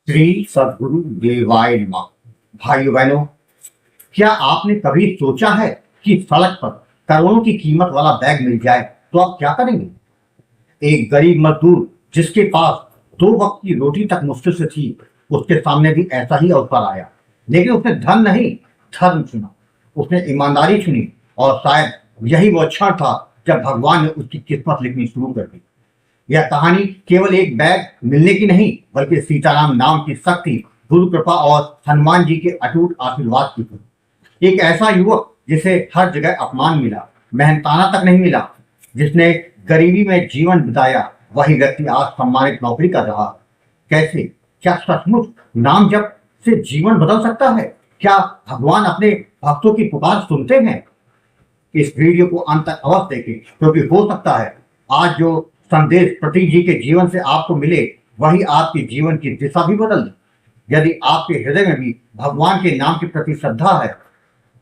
श्री सद्गुरु देवाय नमः। भाइयों बहनों, क्या आपने कभी सोचा है कि सड़क पर करोड़ों की कीमत वाला बैग मिल जाए तो आप क्या करेंगे? एक गरीब मजदूर जिसके पास दो वक्त की रोटी तक मुश्किल से थी, उसके सामने भी ऐसा ही अवसर आया। लेकिन उसने धन नहीं, धर्म चुना। उसने ईमानदारी चुनी और शायद यही वो क्षण था जब भगवान ने उसकी किस्मत लिखनी शुरू कर दी। यह कहानी केवल एक बैग मिलने की नहीं, बल्कि सीताराम नाम की शक्ति, गुरु कृपा और हनुमान जी के अटूट आशीर्वाद की थी। एक ऐसा युवक जिसे हर जगह अपमान मिला, मेहनताना तक नहीं मिला, जिसने गरीबी में जीवन बिताया, वही व्यक्ति आज सम्मानित नौकरी कर रहा। कैसे? क्या सचमुच नाम जप से जीवन बदल सकता है? क्या भगवान अपने भक्तों की पुकार सुनते हैं? इस वीडियो को अंत तक अवश्य देखें, क्योंकि हो सकता है आज जो संदेश प्रतीक जी के जीवन से आपको मिले, वही आपके जीवन की दिशा भी बदल दे। यदि आपके हृदय में भी भगवान के नाम के प्रति श्रद्धा है,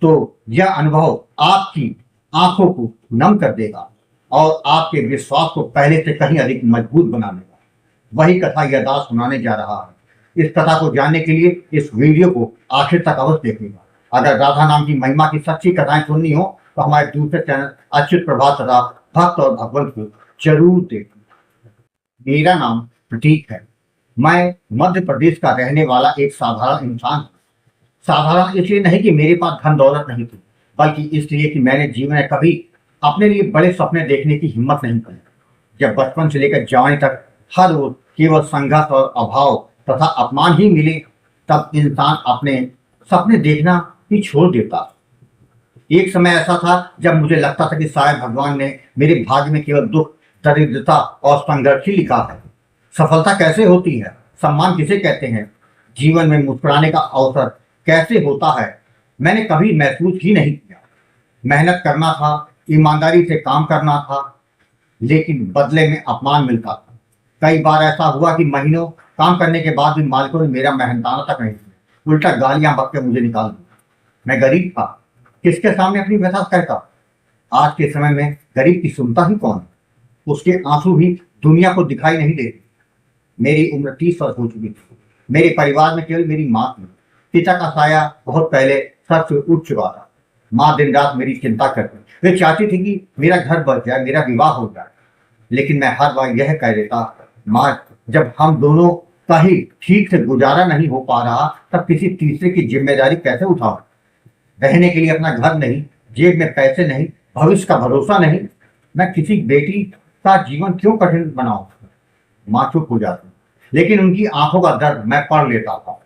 तो यह अनुभव आपकी आंखों को नम कर देगा और आपके विश्वास को पहले से कहीं अधिक मजबूत बना देगा। वही कथा यह दास सुनाने जा रहा है। इस कथा को जानने के लिए इस वीडियो को आखिर तक अवश्य देखिएगा। अगर राधा नाम की महिमा की सच्ची कथाएं सुननी हो तो हमारे दूसरे चैनल अच्युत प्रभात तथा भक्त और भगवंत को जरूर देखें। मेरा नाम प्रतीक है। मैं मध्य प्रदेश का रहने वाला एक साधारण इंसान हूँ। साधारण इसलिए नहीं कि मेरे पास धन दौलत नहीं थी, बल्कि इसलिए कि मैंने जीवन में कभी अपने लिए बड़े सपने देखने की हिम्मत नहीं की। जब बचपन से लेकर जवानी तक हर रोज केवल संघर्ष और अभाव तथा अपमान ही मिले, तब इंसान अपने सपने देखना ही छोड़ देता। एक समय ऐसा था जब मुझे लगता था कि शायद भगवान ने मेरे भाग्य में केवल दुख, दरिद्रता और संघर्ष ही लिखा है। सफलता कैसे होती है, सम्मान किसे कहते हैं, जीवन में मुस्कुराने का अवसर कैसे होता है, मैंने कभी महसूस ही नहीं किया। मेहनत करना था, ईमानदारी से काम करना था, लेकिन बदले में अपमान मिलता था। कई बार ऐसा हुआ कि महीनों काम करने के बाद भी मालिकों ने मेरा मेहनताना तक नहीं किया, उल्टा गालियां बक के मुझे निकाल दी। मैं गरीब था, किसके सामने अपनी व्यथा कहता? आज के समय में गरीब की सुनता ही कौन है? उसके आंसू भी दुनिया को दिखाई नहीं देते। मेरी उम्र 30 वर्ष हो चुकी थी। मेरे परिवार में केवल मेरी माँ थी। पिता का साया बहुत पहले सर से उठ चुका था। माँ दिन रात मेरी चिंता करती, वे चाहती थी कि मेरा घर बच जाए, मेरा विवाह हो जाए। लेकिन मैं हर बार यह कह देता, माँ, जब हम दोनों का ही ठीक से गुजारा नहीं हो पा रहा, तब किसी तीसरे की जिम्मेदारी कैसे उठाऊं? रहने के लिए अपना घर नहीं, जेब में पैसे नहीं, भविष्य का भरोसा नहीं, मैं किसी बेटी का जीवन क्यों कठिन बनाऊं? माँ चुप हो जाती, लेकिन उनकी आंखों का दर्द मैं पढ़ लेता था।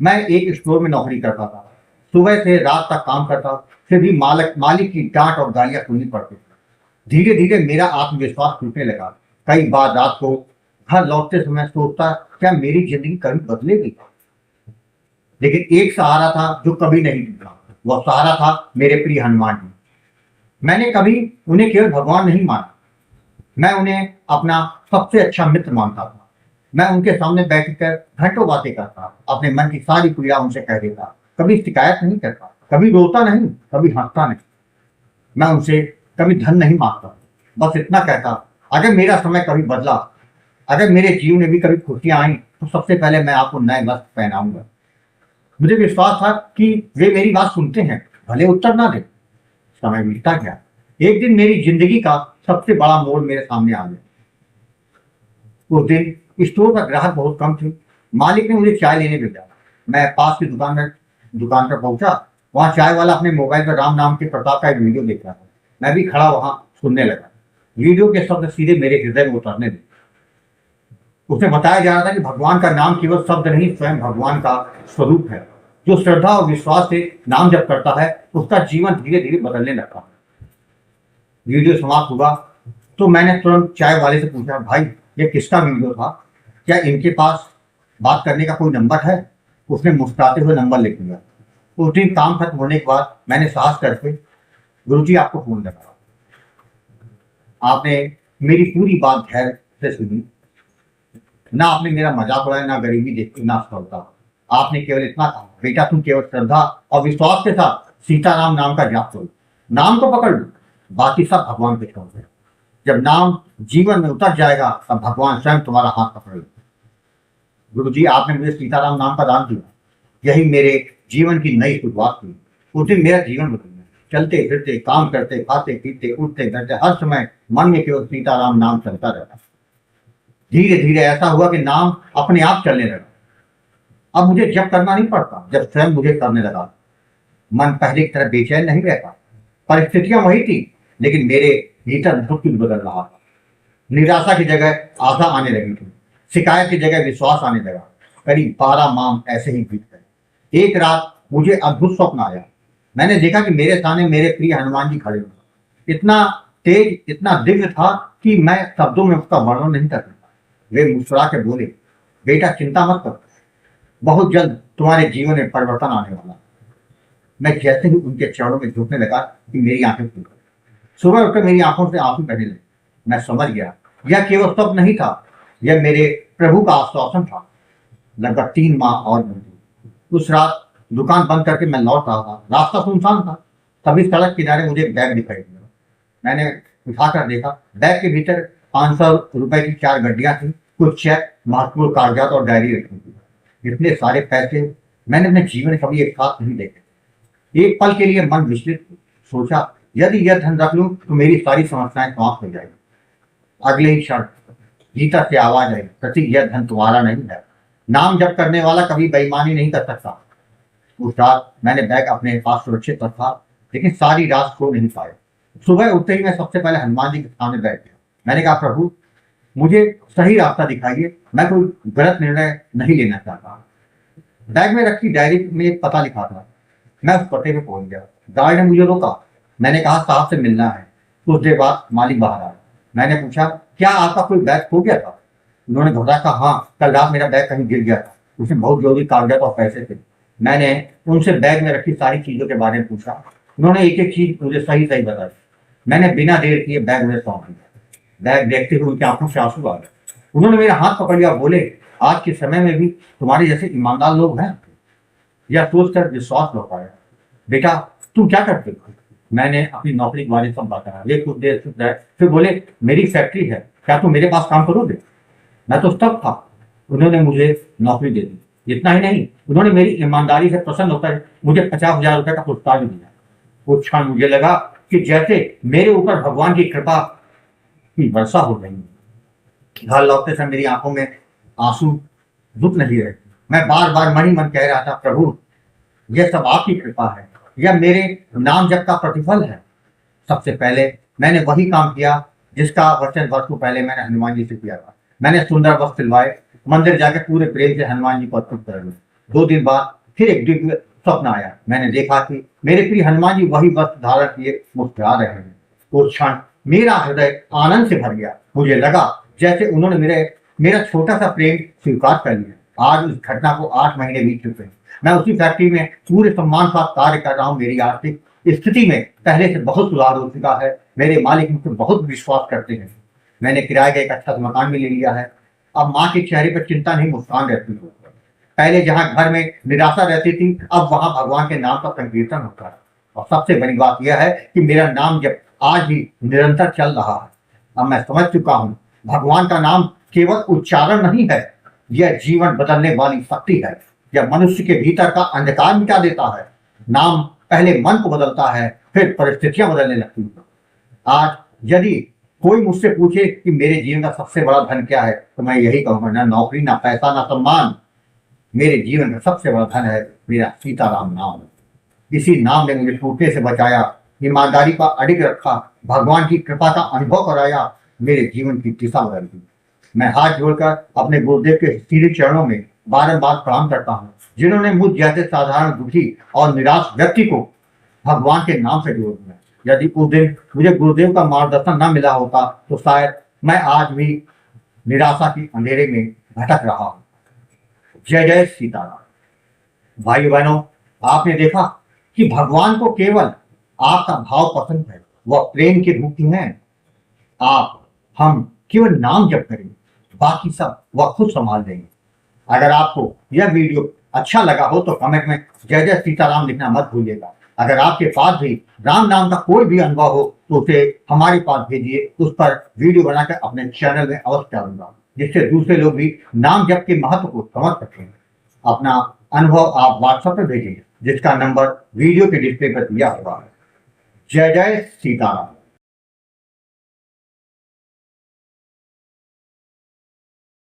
मैं एक स्टोर में नौकरी करता था, सुबह से रात तक काम करता, फिर भी मालिक की डांट और गालियां सुननी पड़ती थी। धीरे धीरे मेरा आत्मविश्वास टूटने लगा। कई बार रात को घर लौटते समय सोचता, क्या मेरी जिंदगी कभी बदलेगी? लेकिन एक सहारा था जो कभी नहीं टूटा। वह सहारा था मेरे प्रिय हनुमान जी। मैंने कभी उन्हें केवल भगवान नहीं माना, मैं उन्हें अपना सबसे अच्छा मित्र मानता था। मैं उनके सामने बैठकर घंटों बातें करता, अपने मन की सारी पीड़ा उनसे कह देता। कभी शिकायत नहीं करता, कभी रोता नहीं, कभी हंसता नहीं। मैं उनसे कभी धन नहीं मांगता, बस इतना कहता, अगर मेरा समय कभी बदला, अगर मेरे जीवन में भी कभी खुशियां आई, तो सबसे पहले मैं आपको नए वस्त्र पहनाऊंगा। मुझे विश्वास था कि वे मेरी बात सुनते हैं, भले उत्तर ना दे। समय बीतता गया। एक दिन मेरी जिंदगी का सबसे बड़ा मोड़ मेरे सामने आ गया। उस दिन स्टोर का ग्राहक बहुत कम थे। मालिक ने मुझे चाय लेने भेजा। मैं पास की दुकान पर पहुंचा। वहां चाय वाला अपने मोबाइल पर राम नाम के प्रताप का एक वीडियो देख रहा था। मैं भी खड़ा वहां सुनने लगा। वीडियो के शब्द सीधे मेरे हृदय में उतरने लगे। उसमें बताया जा रहा था कि भगवान का नाम केवल शब्द नहीं, स्वयं भगवान का स्वरूप है। जो श्रद्धा और विश्वास से नाम जप करता है, उसका जीवन धीरे धीरे बदलने लगता है। वीडियो समाप्त हुआ तो मैंने तुरंत चाय वाले से पूछा, भाई ये किसका वीडियो था? क्या इनके पास बात करने का कोई नंबर है? उसने मुस्कुराते हुए नंबर लिख दिया। उस दिन काम खत्म होने के बाद मैंने साहस करके, गुरुजी आपको फोन लगा। आपने मेरी पूरी बात धैर्य से सुनी। ना आपने मेरा मजाक उड़ाया, ना गरीबी देखी, ना असफलता। आपने केवल इतना कहा, बेटा तुम केवल श्रद्धा और विश्वास के साथ सीताराम नाम का जाप करो। नाम को पकड़ लो, बाकी सब भगवान पे छोड़ दो। जब नाम जीवन में उतर जाएगा, तब भगवान स्वयं तुम्हारा हाथ पकड़ लो। गुरुजी, आपने मुझे सीताराम नाम का दान दिया, यही मेरे जीवन की नई शुरुआत हुई। उस दिन मेरा जीवन बदल गया। चलते फिरते, काम करते, खाते पीते, उठते बैठते, हर समय मन में केवल सीताराम नाम चलता रहता। धीरे धीरे ऐसा हुआ कि नाम अपने आप चलने लगा। अब मुझे जब करना नहीं पड़ता, जब स्वयं मुझे करने लगा। मन पहले की तरह बेचैन नहीं रहता। परिस्थितियां वही थी, लेकिन मेरे भीतर बहुत कुछ बदल रहा था। निराशा की जगह आशा आने लगी थी, शिकायत की जगह विश्वास आने लगा। करीब 12 माह ऐसे ही बीत गए। एक रात मुझे अद्भुत स्वप्न आया। मैंने देखा कि मेरे सामने मेरे प्रिय हनुमान जी खड़े हुए। इतना तेज, इतना दिव्य था कि मैं शब्दों में उसका वर्णन नहीं कर सकता। वे मुस्कुरा के बोले, बेटा चिंता मत कर, बहुत जल्द तुम्हारे जीवन में परिवर्तन आने वाला। मैं जैसे ही उनके चरणों में झुकने लगा कि मेरी आंखें खुल गई। सुबह उठकर मेरी आंखों से आंसू बहने लगे। मैं समझ गया यह केवल स्वप्न नहीं था, यह मेरे प्रभु का आश्वासन था। लगभग 3 माह और बीते। उस रात दुकान बंद करके मैं लौट रहा था। रास्ता सुनसान था। तभी सड़क किनारे मुझे एक बैग दिखाई दिया। मैंने उठाकर देखा। बैग के भीतर 500 रुपए की 4 गड्डियां थी, कुछ चेक, महत्वपूर्ण कागजात और डायरी रखी थी। इतने सारे पैसे मैंने अपने जीवन में कभी एक साथ नहीं देखे। एक पल के लिए मन विचलित। सोचा, यदि यह धन रख लूं तो मेरी सारी समस्याएं समाप्त हो जाएगी। अगले ही क्षण भीतर से आवाज आई, प्रतीक, यह धन तुम्हारा नहीं है। नाम जप करने वाला कभी बेईमानी नहीं कर सकता। उस रात मैंने बैग अपने पास सुरक्षित रखा, लेकिन सारी रात सो नहीं पाया। सुबह उठते ही मैं सबसे पहले हनुमान जी के सामने बैठ गया। मैंने कहा, प्रभु मुझे सही रास्ता दिखाइए, मैं कोई गलत निर्णय नहीं लेना चाहता। बैग में रखी डायरी में एक पता लिखा था। मैं उस पते पे पहुंच गया। गार्ड ने मुझे रोका। मैंने कहा, साहब से मिलना है। कुछ देर बाद मालिक बाहर आया। मैंने पूछा, क्या आपका कोई बैग खो गया था? उन्होंने घबरा कहा, हाँ, कल रात मेरा बैग कहीं गिर गया था, उसमें बहुत जरूरी कागजात और पैसे थे। मैंने उनसे बैग में रखी सारी चीजों के बारे में पूछा। उन्होंने एक एक चीज मुझे सही सही बताई। मैंने बिना देर किए बैग उन्हें सौंप दिया। बैग देखते हुए उनकी आंखों से आंसू आ गए। उन्होंने मेरा हाथ पकड़ लिया, बोले, आज के समय में भी तुम्हारे जैसे ईमानदार लोग हैं। यह सोचकर विश्वास लौट आया। बेटा तुम क्या करते हो? मैंने अपनी नौकरी के बारे में सब बताया। वे कुछ देर चुप रहे, फिर बोले, मेरी फैक्ट्री है, क्या तुम मेरे पास काम करोगे? मैं तो स्तब्ध था। उन्होंने मुझे नौकरी दे दी। इतना ही नहीं, उन्होंने मेरी ईमानदारी से प्रसन्न होकर मुझे 50,000 रुपए का पुरस्कार भी दिया। उस क्षण मुझे लगा कि जैसे मेरे ऊपर भगवान की कृपा की वर्षा हो रही है। घर लौटते समय मेरी आंखों में आंसू रुक नहीं रहे। मैं बार बार मन ही मन कह रहा था, प्रभु यह सब आपकी कृपा है, यह मेरे नाम जप का प्रतिफल है। सबसे पहले मैंने वही काम किया जिसका वचन वर्षों पहले मैंने हनुमान जी से किया था। मैंने सुंदर वस्त्र सिलवाए, मंदिर जाकर पूरे प्रेम से हनुमान जी को अर्पित कर दिया। 2 दिन बाद फिर एक दिव्य स्वप्न आया। मैंने देखा कि मेरे प्रिय हनुमान जी वही वस्त्र धारण किए मुस्कुरा रहे हैं। उस क्षण मेरा हृदय आनंद से भर गया। मुझे लगा जैसे उन्होंने मेरा छोटा सा प्रेम स्वीकार कर लिया। आज उस घटना को 8 महीने बीत चुके हैं। मैं उसी फैक्ट्री में पूरे सम्मान के साथ कार्य कर रहा हूँ। मेरी आर्थिक स्थिति में पहले से बहुत सुधार हो चुका है। मेरे मालिक मुझ पर बहुत विश्वास करते हैं। मैंने किराए का एक अच्छा मकान भी ले लिया है। अब माँ के चेहरे पर चिंता नहीं, मुस्कान रहती है। पहले जहाँ घर में निराशा रहती थी, अब वहां भगवान के नाम का संकीर्तन होता है। और सबसे बड़ी बात यह है कि मेरा नाम जब आज भी निरंतर चल रहा है। अब मैं समझ चुका हूँ, भगवान का नाम केवल उच्चारण नहीं है, यह जीवन बदलने वाली शक्ति है। यह मनुष्य के भीतर का अंधकार मिटा देता है। नाम पहले मन को बदलता है, फिर परिस्थितियां बदलने लगती हैं। आज यदि कोई मुझसे पूछे कि मेरे जीवन का सबसे बड़ा धन क्या है, तो मैं यही कहूंगा, ना नौकरी, ना पैसा, ना सम्मान। मेरे जीवन का सबसे बड़ा धन है मेरा सीताराम नाम। इसी नाम ने मुझे टूटने से बचाया, ईमानदारी का अडिग रखा, भगवान की कृपा का अनुभव कराया, मेरे जीवन की दिशा बदल दी। मैं हाथ जोड़कर अपने गुरुदेव के सीधे चरणों में बारंबार प्रणाम करता हूँ, जिन्होंने मुझ जैसे साधारण दुखी और निराश व्यक्ति को भगवान के नाम से जोड़ दिया। यदि उस दिन मुझे गुरुदेव का मार्गदर्शन न मिला होता तो शायद मैं आज भी निराशा की अंधेरे में भटक रहा हूँ। जय जय सीताराम। भाई बहनों, आपने देखा कि भगवान को केवल आपका भाव पसंद है, वह प्रेम की धूप है। हम केवल नाम जप करेंगे, बाकी सब वह खुद संभाल देंगे। अगर आपको यह वीडियो अच्छा लगा हो तो कमेंट में जय जय सीताराम लिखना मत भूलिएगा। अगर आपके पास भी राम नाम का कोई भी अनुभव हो तो उसे हमारे पास भेजिए, उस पर वीडियो बनाकर अपने चैनल में अवश्य डालूंगा। जिससे दूसरे लोग भी नाम जप के महत्व को समझ सकें। अपना अनुभव आप व्हाट्सएप पर भेजें, जिसका नंबर वीडियो के डिस्प्ले पर दिया हुआ है। जय जय सीताराम।